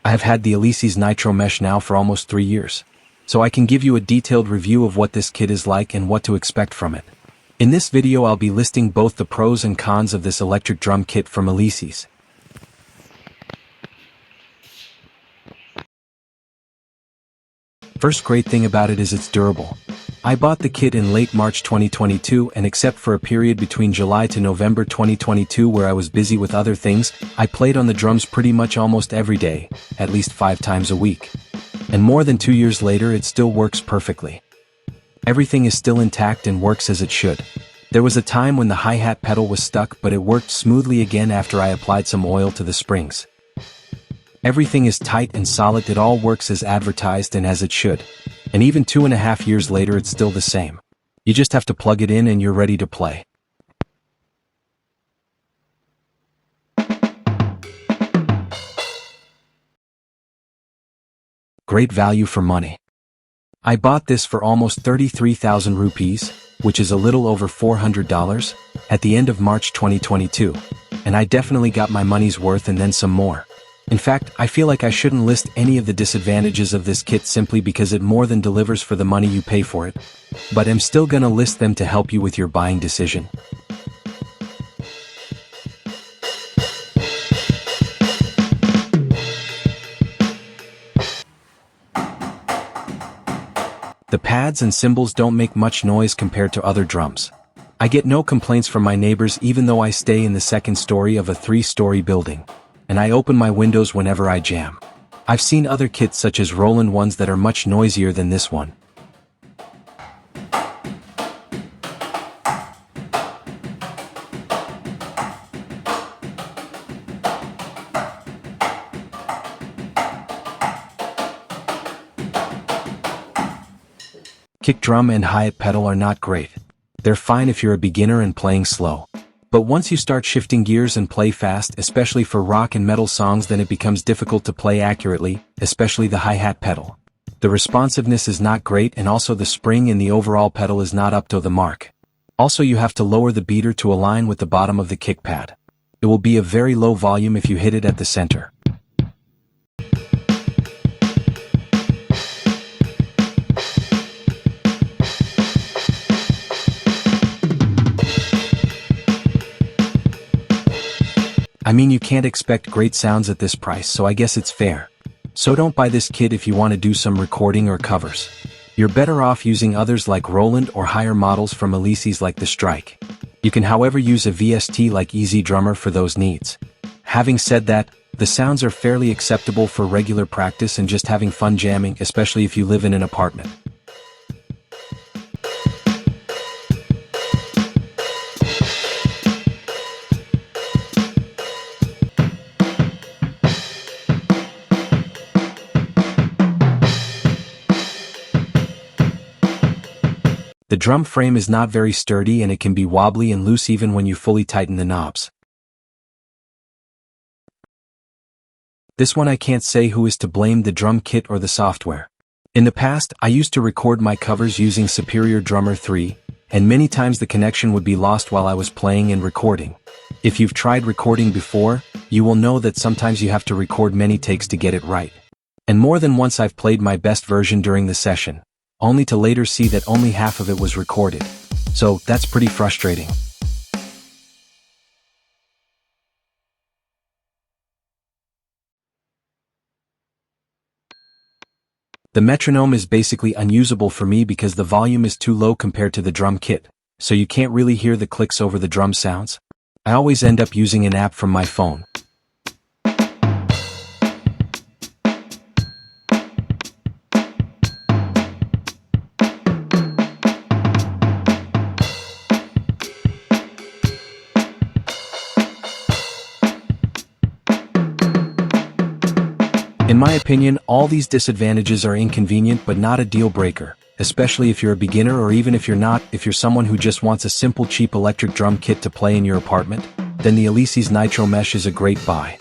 I have had the Alesis Nitro Mesh now for almost 3 years, so I can give you a detailed review of what this kit is like and what to expect from it. In this video I'll be listing both the pros and cons of this electric drum kit from Alesis. First great thing about it is it's durable. I bought the kit in late March 2022 and except for a period between July to November 2022 where I was busy with other things, I played on the drums pretty much almost every day, at least 5 times a week. And more than 2 years later it still works perfectly. Everything is still intact and works as it should. There was a time when the hi-hat pedal was stuck but it worked smoothly again after I applied some oil to the springs. Everything is tight and solid, it all works as advertised and as it should. And even 2.5 years later it's still the same. You just have to plug it in and you're ready to play. Great value for money. I bought this for almost 33,000 rupees, which is a little over $400, at the end of March 2022. And I definitely got my money's worth and then some more. In fact, I feel like I shouldn't list any of the disadvantages of this kit simply because it more than delivers for the money you pay for it. But I'm still gonna list them to help you with your buying decision. The pads and cymbals don't make much noise compared to other drums. I get no complaints from my neighbors even though I stay in the second story of a 3-story building. And I open my windows whenever I jam. I've seen other kits such as Roland ones that are much noisier than this one. Kick drum and hi-hat pedal are not great. They're fine if you're a beginner and playing slow. But once you start shifting gears and play fast, especially for rock and metal songs, then it becomes difficult to play accurately, especially the hi-hat pedal. The responsiveness is not great and also the spring and the overall pedal is not up to the mark. Also you have to lower the beater to align with the bottom of the kick pad. It will be a very low volume if you hit it at the center. I mean, you can't expect great sounds at this price, so I guess it's fair. So don't buy this kit if you want to do some recording or covers. You're better off using others like Roland or higher models from Alesis like the Strike. You can however use a VST like Easy Drummer for those needs. Having said that, the sounds are fairly acceptable for regular practice and just having fun jamming, especially if you live in an apartment. The drum frame is not very sturdy and it can be wobbly and loose even when you fully tighten the knobs. This one I can't say who is to blame, the drum kit or the software. In the past, I used to record my covers using Superior Drummer 3, and many times the connection would be lost while I was playing and recording. If you've tried recording before, you will know that sometimes you have to record many takes to get it right. And more than once I've played my best version during the session, only to later see that only half of it was recorded. So that's pretty frustrating. The metronome is basically unusable for me because the volume is too low compared to the drum kit, so you can't really hear the clicks over the drum sounds. I always end up using an app from my phone. In my opinion, all these disadvantages are inconvenient but not a deal breaker, especially if you're a beginner or even if you're not, if you're someone who just wants a simple cheap electric drum kit to play in your apartment, then the Alesis Nitro Mesh is a great buy.